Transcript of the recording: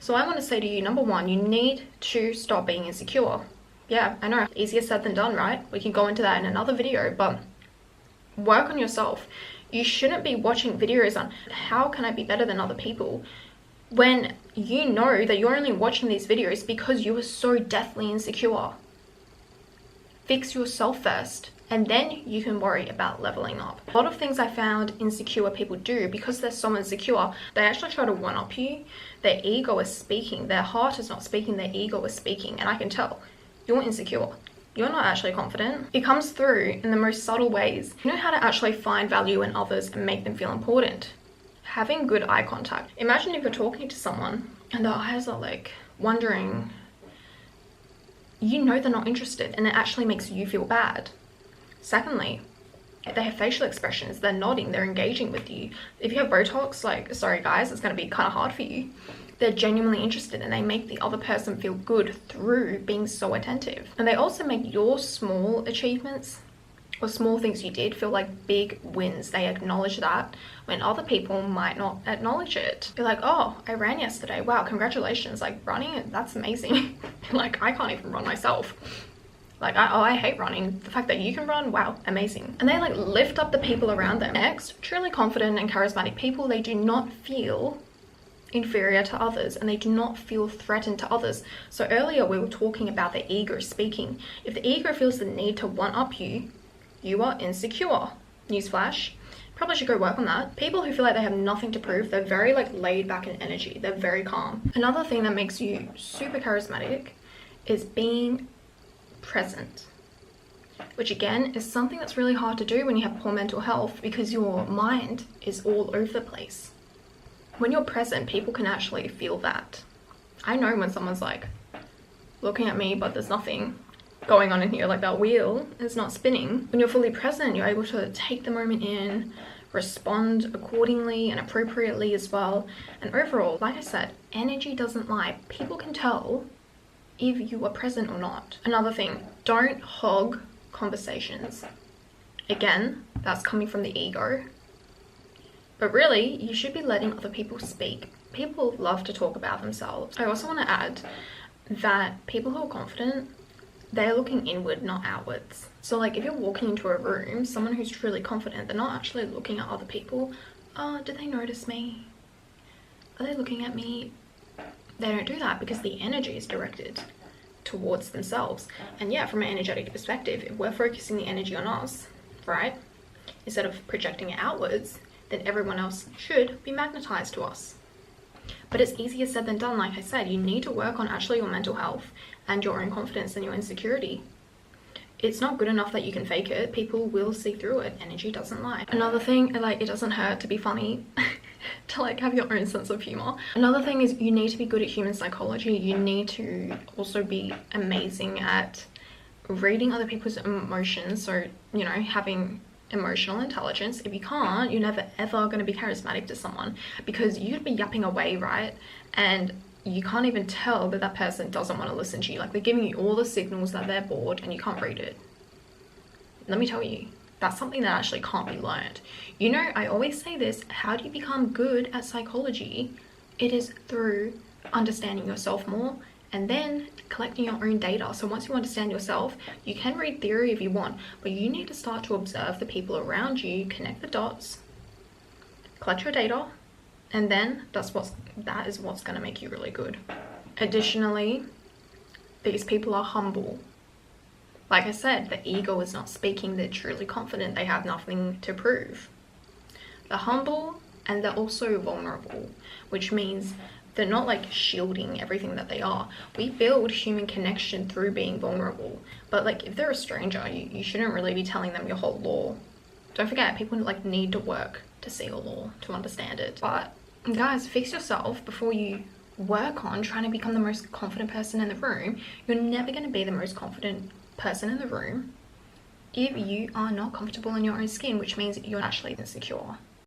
So I want to say to you, number one, you need to stop being insecure. Yeah, I know, easier said than done, right? We can go into that in another video, but work on yourself. You shouldn't be watching videos on how can I be better than other people when you know that you're only watching these videos because you are so deathly insecure. Fix yourself first, and then you can worry about leveling up. A lot of things I found insecure people do, because they're so insecure, they actually try to one-up you. Their ego is speaking. Their heart is not speaking, their ego is speaking. And I can tell, you're insecure. You're not actually confident. It comes through in the most subtle ways. You know how to actually find value in others and make them feel important. Having good eye contact. Imagine if you're talking to someone and their eyes are like wondering, you know they're not interested, and it actually makes you feel bad. Secondly, they have facial expressions, they're nodding, they're engaging with you. If you have Botox, like, sorry guys, it's going to be kind of hard for you. They're genuinely interested, and they make the other person feel good through being so attentive. And they also make your small achievements or small things you did feel like big wins. They acknowledge that when other people might not acknowledge it. You're like, oh, I ran yesterday. Wow, congratulations. Like, running, that's amazing. Like, I can't even run myself. Like, I hate running. The fact that you can run, wow, amazing. And they like lift up the people around them. Next, truly confident and charismatic people, they do not feel inferior to others, and they do not feel threatened to others. So earlier we were talking about the ego speaking. If the ego feels the need to one-up you, you are insecure. Newsflash. Probably should go work on that. People who feel like they have nothing to prove, they're very like laid back in energy. They're very calm. Another thing that makes you super charismatic is being present, which again is something that's really hard to do when you have poor mental health, because your mind is all over the place. When you're present, people can actually feel that. I know when someone's like looking at me, but there's nothing going on in here, like that wheel is not spinning. When you're fully present, you're able to take the moment in, respond accordingly and appropriately as well. And overall, like I said, energy doesn't lie. People can tell if you are present or not. Another thing, don't hog conversations. Again, that's coming from the ego. But really, you should be letting other people speak. People love to talk about themselves. I also want to add that people who are confident, they're looking inward, not outwards. So like if you're walking into a room, someone who's truly confident, they're not actually looking at other people. Oh, did they notice me? Are they looking at me? They don't do that because the energy is directed towards themselves. And yeah, from an energetic perspective, if we're focusing the energy on us, right, instead of projecting it outwards, then everyone else should be magnetized to us. But it's easier said than done. Like I said, you need to work on actually your mental health and your own confidence and your insecurity. It's not good enough that you can fake it. People will see through it. Energy doesn't lie. Another thing, like, it doesn't hurt to be funny, to like have your own sense of humor. Another thing is you need to be good at human psychology. You need to also be amazing at reading other people's emotions. So, you know, having emotional intelligence. If you can't, you're never ever going to be charismatic to someone, because you could be yapping away, right? And you can't even tell that that person doesn't want to listen to you. Like, they're giving you all the signals that they're bored and you can't read it. Let me tell you, that's something that actually can't be learned. You know, I always say this, how do you become good at psychology? It is through understanding yourself more and then collecting your own data. So once you understand yourself, you can read theory if you want, but you need to start to observe the people around you, connect the dots, collect your data, and then that is what's going to make you really good. Additionally, these people are humble. Like I said, the ego is not speaking. They're truly confident. They have nothing to prove. They're humble and they're also vulnerable, which means they're not like shielding everything that they are. We build human connection through being vulnerable. But like if they're a stranger, you shouldn't really be telling them your whole lore. Don't forget, people like need to work to see your lore, to understand it. But guys, fix yourself before you work on trying to become the most confident person in the room. You're never going to be the most confident person in the room if you are not comfortable in your own skin, which means you're actually insecure.